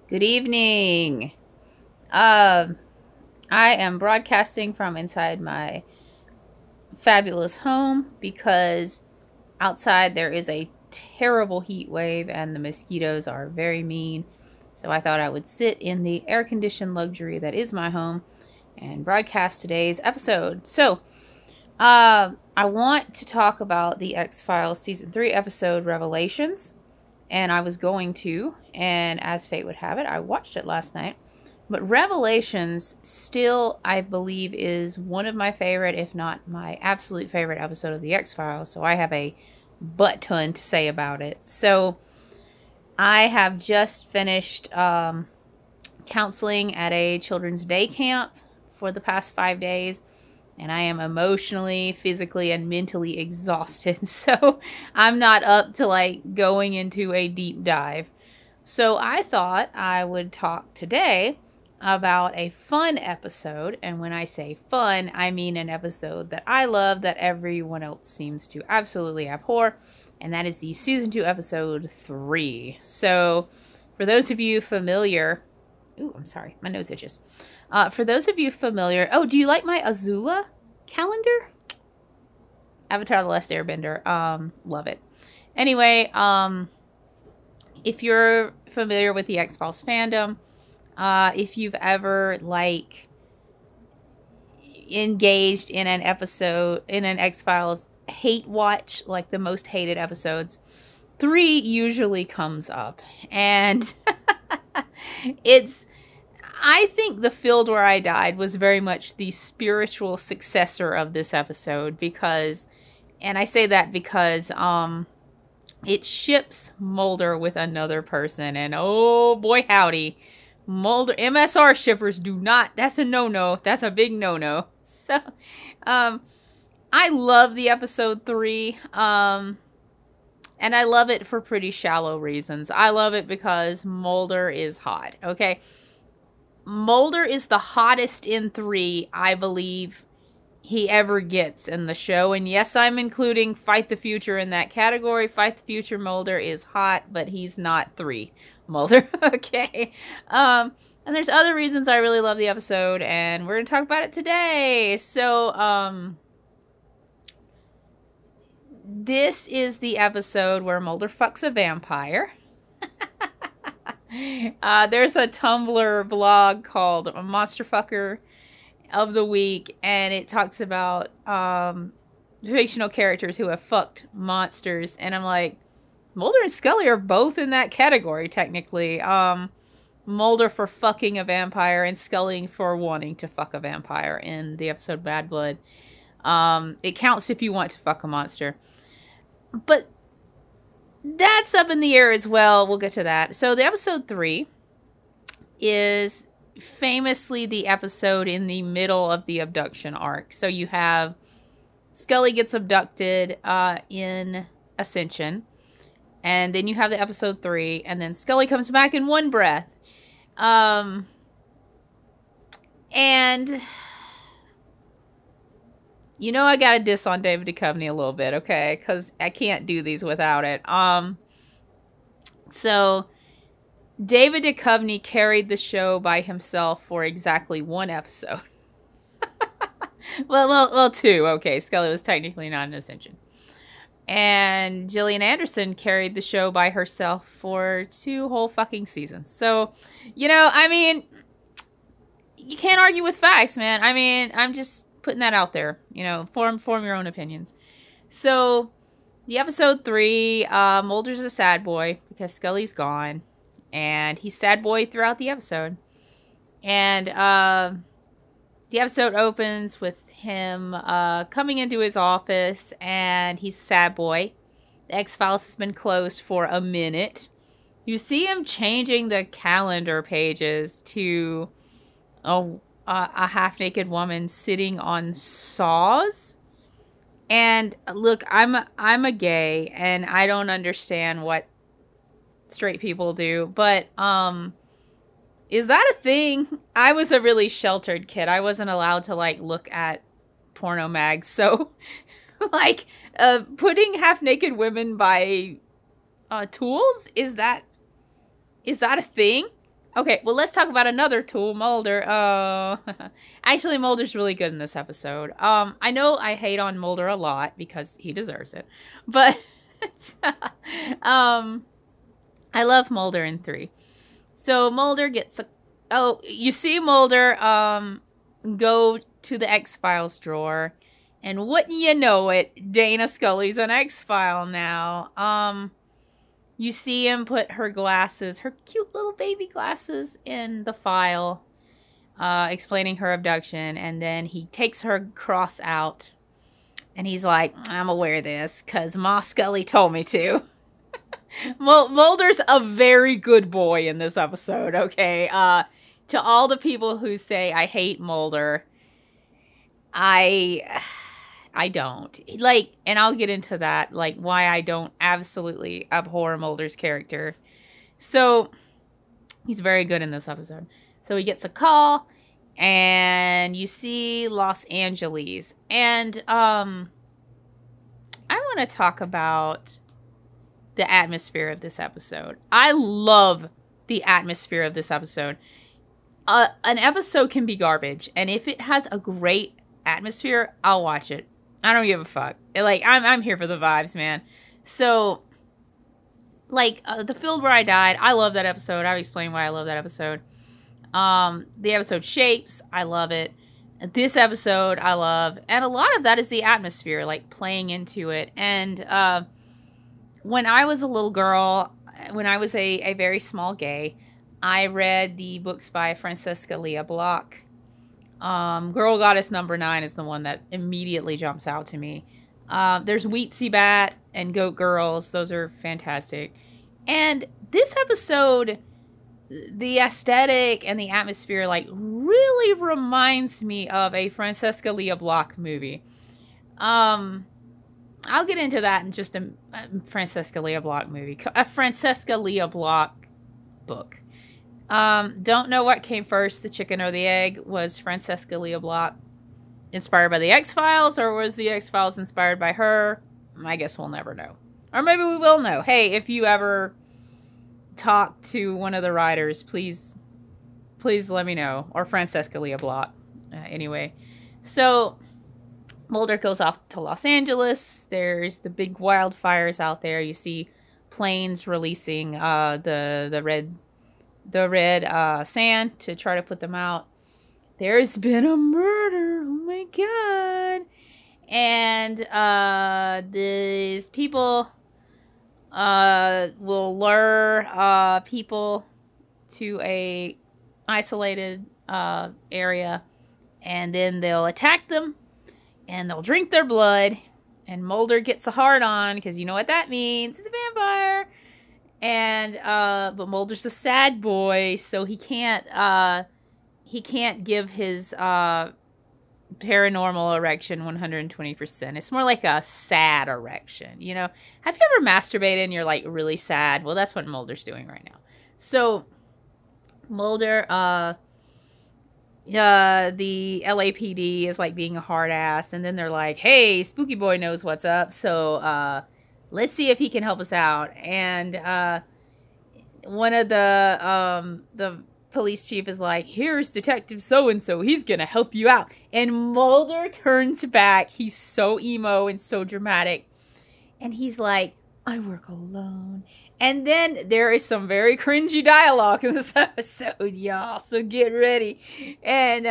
Good evening. I am broadcasting from inside my fabulous home because outside there is a terrible heat wave and the mosquitoes are very mean. So I thought I would sit in the air-conditioned luxury that is my home and broadcast today's episode. So, I want to talk about the X-Files Season 3 episode Revelations. And I was going to, and as fate would have it, I watched it last night. But Revelations still, I believe, is one of my favorite, if not my absolute favorite episode of the X-Files. So I have a butt ton to say about it. So I have just finished counseling at a children's day camp for the past 5 days. And I am emotionally, physically, and mentally exhausted. So I'm not up to like going into a deep dive. So I thought I would talk today about a fun episode. And when I say fun, I mean an episode that I love that everyone else seems to absolutely abhor. And that is the Season 2 episode 3. So for those of you familiar... Ooh, I'm sorry. My nose itches. For those of you familiar... Oh, do you like my Azula calendar? Avatar: The Last Airbender. Love it. Anyway, if you're familiar with the X-Files fandom, if you've ever, like, engaged in an episode, in an X-Files hate watch, like the most hated episodes, 3 usually comes up. And I think The Field Where I Died was very much the spiritual successor of this episode because, and I say that because, it ships Mulder with another person, and oh boy howdy, Mulder, MSR shippers do not, that's a no-no, that's a big no-no. So, I love the episode 3, and I love it for pretty shallow reasons. I love it because Mulder is hot, okay? Mulder is the hottest in 3, I believe, he ever gets in the show. And yes, I'm including Fight the Future in that category. Fight the Future Mulder is hot, but he's not 3 Mulder. Okay. And there's other reasons I really love the episode, and we're going to talk about it today. So, this is the episode where Mulder fucks a vampire. There's a Tumblr blog called Monster Fucker of the Week, and it talks about fictional characters who have fucked monsters, and I'm like, Mulder and Scully are both in that category, technically. Mulder for fucking a vampire, and Scully for wanting to fuck a vampire in the episode Bad Blood. It counts if you want to fuck a monster. But that's up in the air as well. We'll get to that. So the episode 3 is famously the episode in the middle of the abduction arc. So you have Scully gets abducted in Ascension. And then you have the episode 3. And then Scully comes back in one breath. And you know I gotta diss on David Duchovny a little bit, okay? Because I can't do these without it. So David Duchovny carried the show by himself for exactly 1 episode. well, 2. Okay, Scully was technically not in Ascension. And Gillian Anderson carried the show by herself for 2 whole fucking seasons. So, you know, I mean, you can't argue with facts, man. I mean, I'm just putting that out there, you know, form your own opinions. So the episode 3, Mulder's a sad boy because Scully's gone, and he's sad boy throughout the episode. And the episode opens with him coming into his office, and he's a sad boy. The X-Files has been closed for a minute. You see him changing the calendar pages to a half-naked woman sitting on saws. And look, I'm a gay, and I don't understand what straight people do, but is that a thing? I was a really sheltered kid. I wasn't allowed to like look at porno mags, so like putting half-naked women by tools, is that a thing? Okay, well, let's talk about another tool, Mulder. Actually, Mulder's really good in this episode. I know I hate on Mulder a lot because he deserves it, but um, I love Mulder in 3. So Mulder gets a... Oh, you see Mulder go to the X-Files drawer, and wouldn't you know it, Dana Scully's an X-File now. You see him put her glasses, her cute little baby glasses, in the file, explaining her abduction, and then he takes her cross out, and he's like, I'm gonna wear this, because Ma Scully told me to. Mulder's a very good boy in this episode, okay? To all the people who say I hate Mulder, I don't. Like, and I'll get into that, like, why I don't absolutely abhor Mulder's character. So, he's very good in this episode. So, he gets a call, and you see Los Angeles. And, I want to talk about the atmosphere of this episode. I love the atmosphere of this episode. An episode can be garbage, and if it has a great atmosphere, I'll watch it. I don't give a fuck. Like, I'm here for the vibes, man. So, like, The Field Where I Died, I love that episode. I've explained why I love that episode. The episode Shapes, I love it. This episode, I love. And a lot of that is the atmosphere, like, playing into it. And, when I was a little girl, when I was a very small gay, I read the books by Francesca Lia Block. Girl Goddess Number 9 is the one that immediately jumps out to me. There's Weetzie Bat and Goat Girls. Those are fantastic. And this episode, the aesthetic and the atmosphere, like, really reminds me of a Francesca Lia Block movie. I'll get into that in just a Francesca Lia Block movie. A Francesca Lia Block book. Don't know what came first, the chicken or the egg. Was Francesca Lia Block inspired by the X-Files, or was the X-Files inspired by her? I guess we'll never know. Or maybe we will know. Hey, if you ever talk to one of the writers, please let me know. Or Francesca Lia Block. Anyway, so Mulder goes off to Los Angeles. There's the big wildfires out there. You see planes releasing the red sand to try to put them out. There's been a murder. Oh my god. And these people will lure people to a isolated area, and then they'll attack them, and they'll drink their blood, and Mulder gets a hard on, because you know what that means. It's a vampire. And but Mulder's a sad boy, so he can't give his paranormal erection 120%. It's more like a sad erection, you know? Have you ever masturbated and you're, like, really sad? Well, that's what Mulder's doing right now. So, Mulder, the LAPD is, like, being a hard ass, and then they're like, hey, Spooky Boy knows what's up, so, let's see if he can help us out. And, one of the police chief is like, here's Detective so-and-so, he's gonna help you out. And Mulder turns back. He's so emo and so dramatic. And he's like, I work alone. And then there is some very cringy dialogue in this episode, y'all. So get ready. And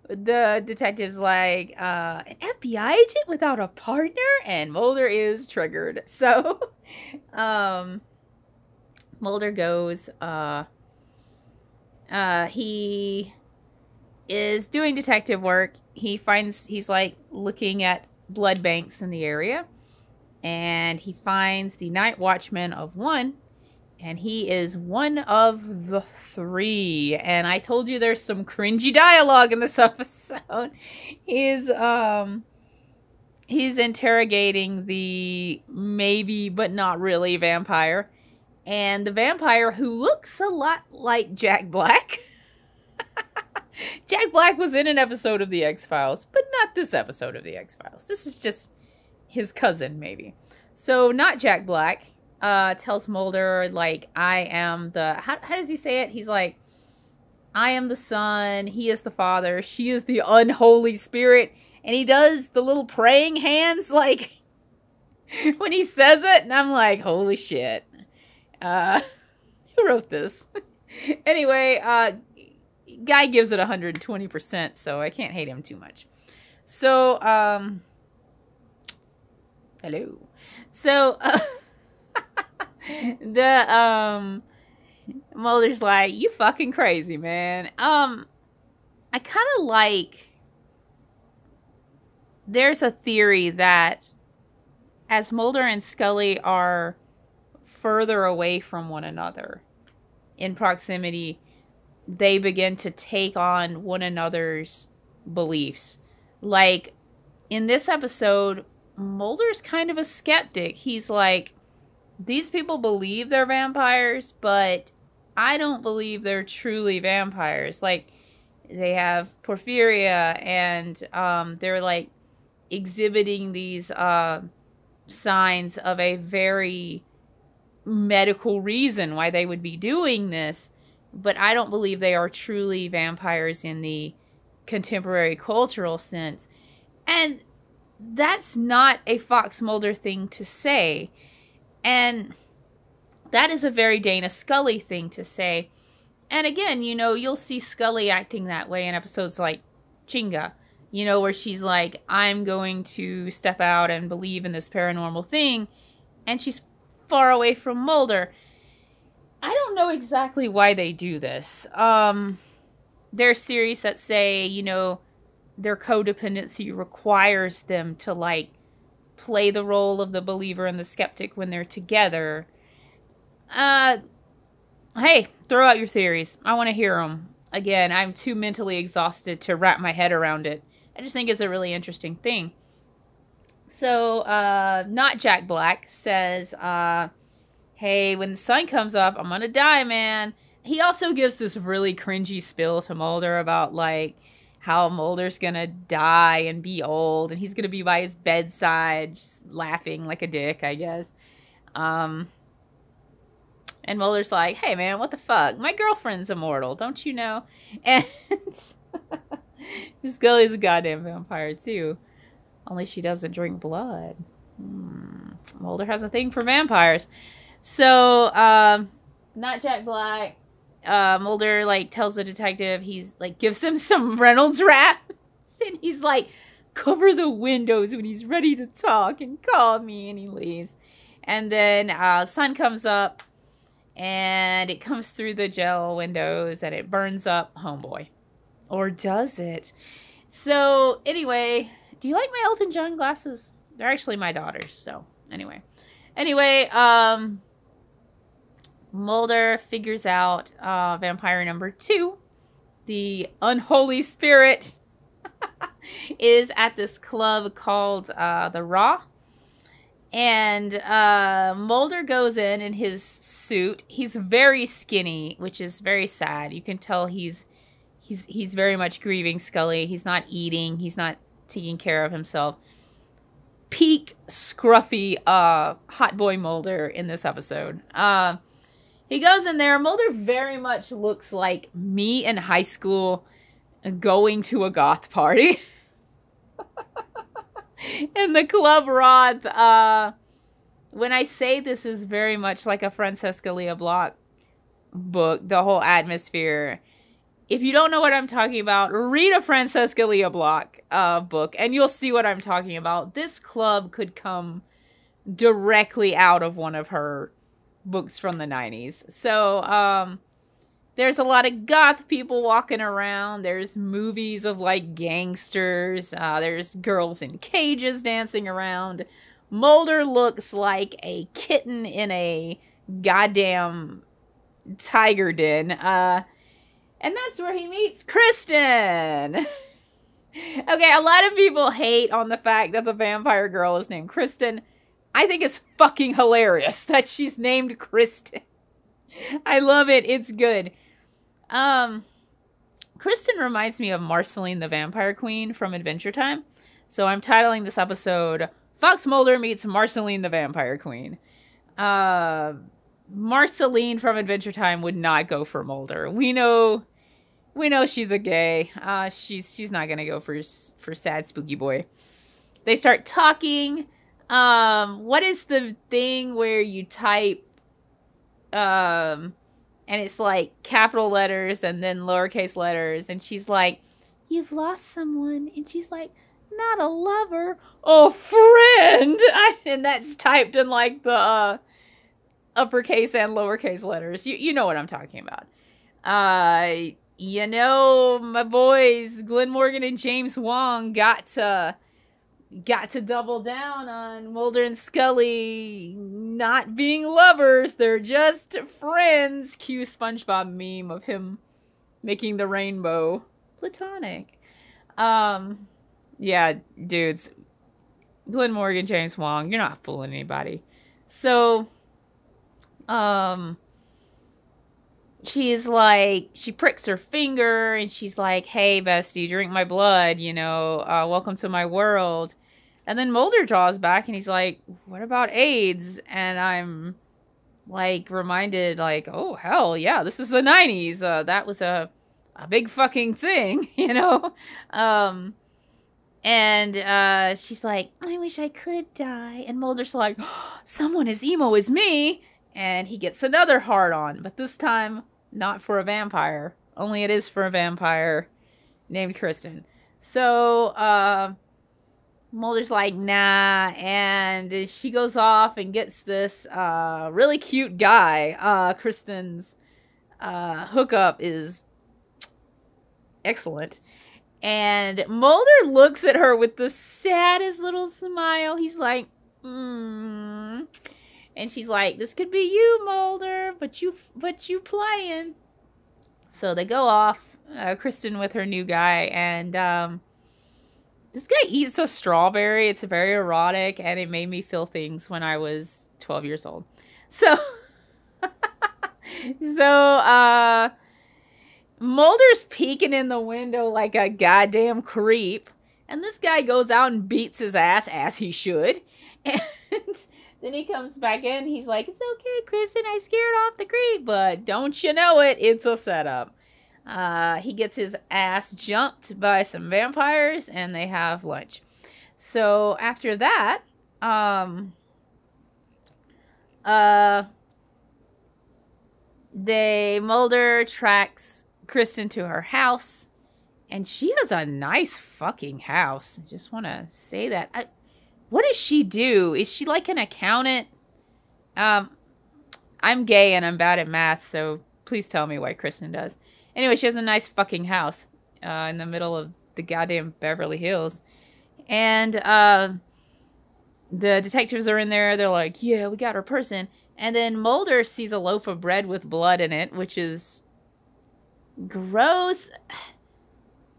the detective's like, an FBI agent without a partner? And Mulder is triggered. So Mulder goes, he is doing detective work. He's like looking at blood banks in the area, and he finds the night watchman of 1, and he is one of the 3. And I told you there's some cringy dialogue in this episode. He's interrogating the maybe but not really vampire, and the vampire, who looks a lot like Jack Black. Jack Black was in an episode of The X-Files, but not this episode of The X-Files. This is just his cousin, maybe. So, not Jack Black, tells Mulder, like, I am the... How does he say it? He's like, I am the son, he is the father, she is the unholy spirit. And he does the little praying hands, like, when he says it. And I'm like, holy shit. Who wrote this? Anyway, guy gives it 120%, so I can't hate him too much. So, hello. So, Mulder's like, you fucking crazy, man. I kind of like, there's a theory that as Mulder and Scully are further away from one another in proximity, they begin to take on one another's beliefs. Like, in this episode, Mulder's kind of a skeptic. He's like, these people believe they're vampires, but I don't believe they're truly vampires. Like, they have porphyria, and they're, like, exhibiting these signs of a very medical reason why they would be doing this. But I don't believe they are truly vampires in the contemporary cultural sense. And that's not a Fox Mulder thing to say. And that is a very Dana Scully thing to say. And again, you know, you'll see Scully acting that way in episodes like Chinga, you know, where she's like, I'm going to step out and believe in this paranormal thing. And she's far away from Mulder. I don't know exactly why they do this. There's theories that say, you know, their codependency requires them to, like, play the role of the believer and the skeptic when they're together. Hey, throw out your theories. I want to hear them. Again, I'm too mentally exhausted to wrap my head around it. I just think it's a really interesting thing. So, not Jack Black says, hey, when the sun comes up, I'm gonna die, man. He also gives this really cringy spiel to Mulder about, like, how Mulder's gonna die and be old, and he's gonna be by his bedside, just laughing like a dick, I guess. And Mulder's like, hey, man, what the fuck? My girlfriend's immortal, don't you know? And Scully's a goddamn vampire, too. Only she doesn't drink blood. Mulder has a thing for vampires. So, not Jack Black. Mulder, like, tells the detective, he's, like, gives them some Reynolds wraps. And he's like, cover the windows when he's ready to talk and call me. And he leaves. And then, sun comes up. And it comes through the gel windows. And it burns up Homeboy. Or does it? So, anyway, do you like my Elton John glasses? They're actually my daughter's. So, anyway, Mulder figures out vampire number 2, the unholy spirit, is at this club called the Raw. And Mulder goes in his suit. He's very skinny, which is very sad. You can tell he's very much grieving Scully. He's not eating. He's not taking care of himself. Peak scruffy hot boy Mulder in this episode. He goes in there. Mulder very much looks like me in high school going to a goth party. In the Club Roth. When I say this is very much like a Francesca Lia Block book, the whole atmosphere. If you don't know what I'm talking about, read a Francesca Lia Block book, and you'll see what I'm talking about. This club could come directly out of one of her books from the 90s. So, there's a lot of goth people walking around. There's movies of, like, gangsters. There's girls in cages dancing around. Mulder looks like a kitten in a goddamn tiger den. And that's where he meets Kristen. Okay, a lot of people hate on the fact that the vampire girl is named Kristen. I think it's fucking hilarious that she's named Kristen. I love it. It's good. Kristen reminds me of Marceline the Vampire Queen from Adventure Time. So I'm titling this episode, Fox Mulder Meets Marceline the Vampire Queen. Marceline from Adventure Time would not go for Mulder. We know we know she's a gay. She's not gonna go for sad spooky boy. They start talking. What is the thing where you type, and it's like capital letters and then lowercase letters, and she's like, "You've lost someone," and she's like, "Not a lover, a friend," and that's typed in like the uppercase and lowercase letters. You know what I'm talking about. You know, my boys Glenn Morgan and James Wong got to double down on Mulder and Scully not being lovers. They're just friends. Cue SpongeBob meme of him making the rainbow platonic. Yeah, dudes. Glenn Morgan, James Wong, you're not fooling anybody. So, she's like, she pricks her finger and she's like, "Hey, bestie, drink my blood, you know, welcome to my world." And then Mulder draws back and he's like, "What about AIDS?" And I'm like reminded, like, oh, hell yeah, this is the 90s. That was a big fucking thing, you know? And she's like, "I wish I could die." And Mulder's like, "Oh, someone as emo as me." And he gets another hard on, but this time not for a vampire. Only it is for a vampire named Kristen. So, Mulder's like, "Nah," and she goes off and gets this really cute guy. Kristen's hookup is excellent. And Mulder looks at her with the saddest little smile. He's like, And she's like, "This could be you, Mulder, but you playing." So they go off, Kristen with her new guy, and this guy eats a strawberry. It's very erotic, and it made me feel things when I was 12 years old. So, Mulder's peeking in the window like a goddamn creep, and this guy goes out and beats his ass, as he should, and then he comes back in. He's like, "It's okay, Kristen, I scared off the creep, but don't you know it, it's a setup." He gets his ass jumped by some vampires, and they have lunch. So after that, Mulder tracks Kristen to her house, and she has a nice fucking house. I just want to say that. What does she do? Is she like an accountant? I'm gay and I'm bad at math, so please tell me what Kristen does. Anyway, she has a nice fucking house in the middle of the goddamn Beverly Hills. And the detectives are in there. They're like, "Yeah, we got her person." And then Mulder sees a loaf of bread with blood in it, which is gross.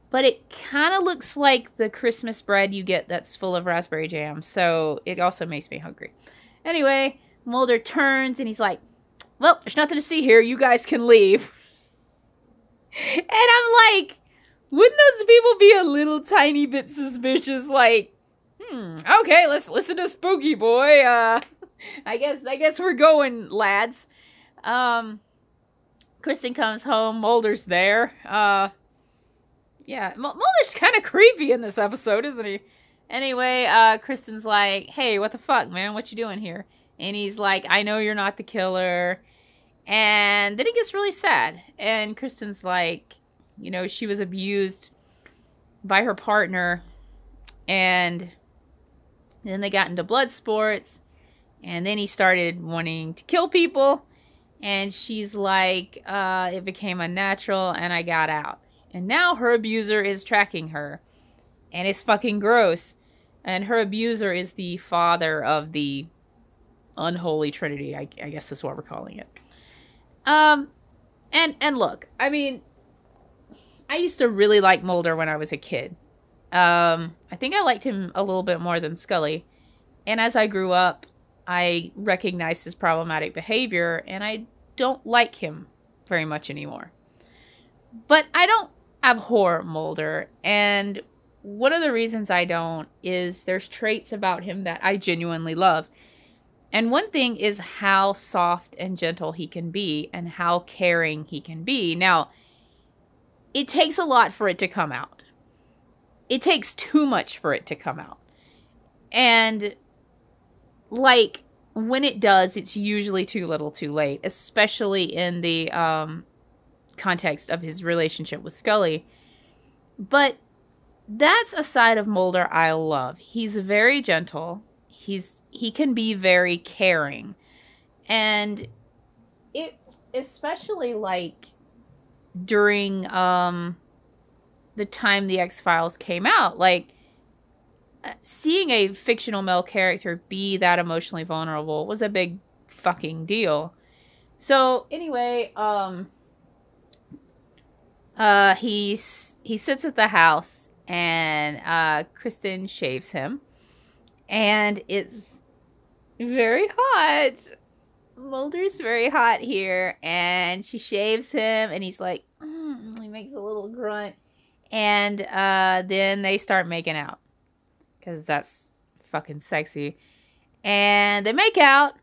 But it kind of looks like the Christmas bread you get that's full of raspberry jam. So it also makes me hungry. Anyway, Mulder turns and he's like, "Well, there's nothing to see here. You guys can leave." And I'm like, wouldn't those people be a little tiny bit suspicious? Like, okay, let's listen to Spooky Boy. I guess we're going, lads. Kristen comes home. Mulder's there. Yeah, Mulder's kind of creepy in this episode, isn't he? Anyway, Kristen's like, "Hey, what the fuck, man? What you doing here?" And he's like, "I know you're not the killer." And then he gets really sad. And Kristen's like, you know, she was abused by her partner. And then they got into blood sports. And then he started wanting to kill people. And she's like, it became unnatural and I got out. And now her abuser is tracking her. And it's fucking gross. And her abuser is the father of the unholy trinity. I guess that's what we're calling it. And look, I mean, I used to really like Mulder when I was a kid. I think I liked him a little bit more than Scully. And as I grew up, I recognized his problematic behavior, and I don't like him very much anymore. But I don't abhor Mulder, and one of the reasons I don't is there's traits about him that I genuinely love. And one thing is how soft and gentle he can be and how caring he can be. Now, it takes a lot for it to come out. It takes too much for it to come out. And, like, when it does, it's usually too little too late, especially in the context of his relationship with Scully. But that's a side of Mulder I love. He's very gentle. He can be very caring. And it, especially, like, during the time the X-Files came out, like, seeing a fictional male character be that emotionally vulnerable was a big fucking deal. So anyway, he sits at the house, and Kristen shaves him, and it's very hot. Mulder's very hot here, and she shaves him, and he's like, he makes a little grunt, and then they start making out, because that's fucking sexy, and they make out,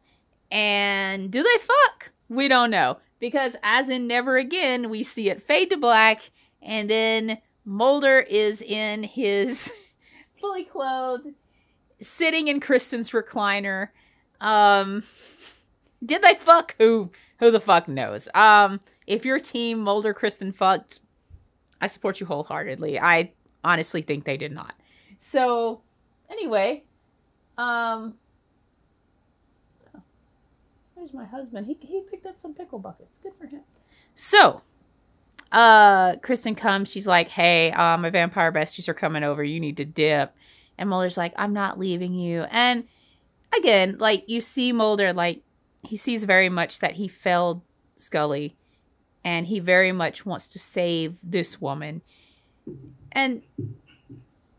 and do they fuck? We don't know, because as in Never Again, we see it fade to black, and then Mulder is in his fully clothed, sitting in Kristen's recliner. Did they fuck? Who the fuck knows? If your team Mulder Kristen fucked, I support you wholeheartedly. I honestly think they did not. So anyway, there's my husband. He picked up some pickle buckets. Good for him. So Kristen comes. She's like, hey, my vampire besties are coming over. You need to dip. And Mulder's like, I'm not leaving you. And again, like, you see Mulder, like, he sees very much that he failed Scully, and he very much wants to save this woman. And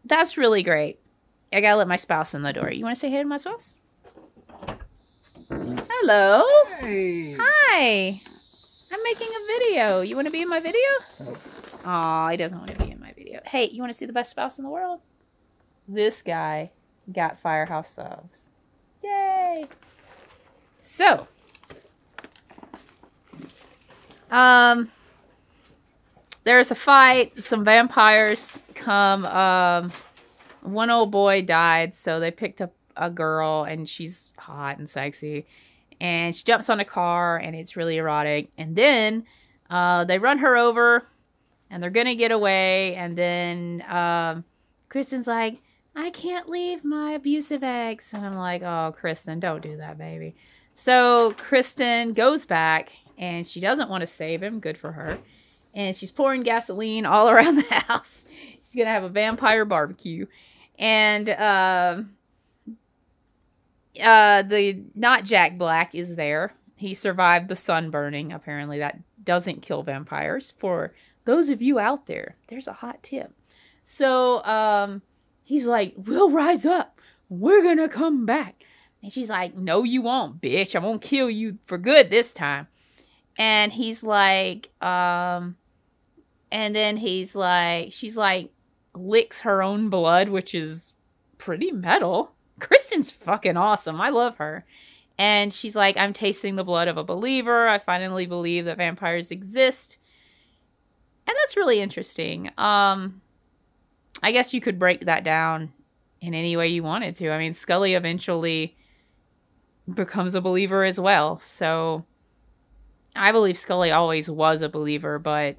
that's really great. I gotta let my spouse in the door. You want to say hey to my spouse? Hello. Hey. Hi. I'm making a video. You want to be in my video? Oh, he doesn't want to be in my video. Hey, you want to see the best spouse in the world? This guy got Firehouse Subs. Yay. So, there's a fight. Some vampires come. One old boy died, so they picked up a girl, and she's hot and sexy. And she jumps on a car, and it's really erotic. And then they run her over, and they're going to get away. And then Kristen's like, I can't leave my abusive ex. And I'm like, oh, Kristen, don't do that, baby. So Kristen goes back, and she doesn't want to save him. Good for her. And she's pouring gasoline all around the house. She's going to have a vampire barbecue. And the not Jack Black is there. He survived the sun burning. Apparently that doesn't kill vampires. For those of you out there, there's a hot tip. So he's like, we'll rise up. We're going to come back. And she's like, no, you won't, bitch. I won't kill you for good this time. And he's like, and then he's like, she's like, licks her own blood, which is pretty metal. Kristen's fucking awesome. I love her. And she's like, I'm tasting the blood of a believer. I finally believe that vampires exist. And that's really interesting. I guess you could break that down in any way you wanted to. I mean, Scully eventually becomes a believer as well. So I believe Scully always was a believer, but,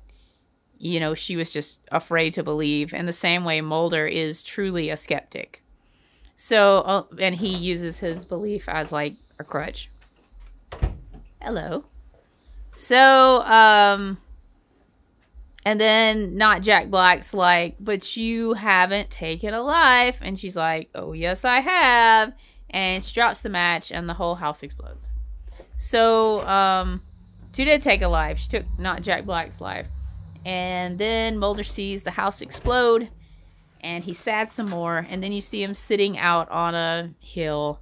you know, she was just afraid to believe. In the same way, Mulder is truly a skeptic. So, and he uses his belief as, like, a crutch. Hello. So, and then not Jack Black's like, but you haven't taken a life. And she's like, oh, yes, I have. And she drops the match, and the whole house explodes. So, she did take a life. She took not Jack Black's life. And then Mulder sees the house explode, and he's sad some more. And then you see him sitting out on a hill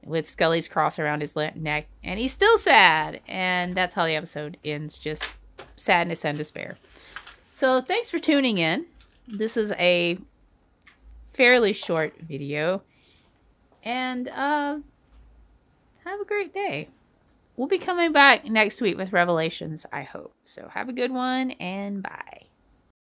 with Scully's cross around his neck. And he's still sad. And that's how the episode ends, just sadness and despair. So thanks for tuning in. This is a fairly short video. And have a great day. we'll be coming back next week with Revelations, I hope. So have a good one, and bye.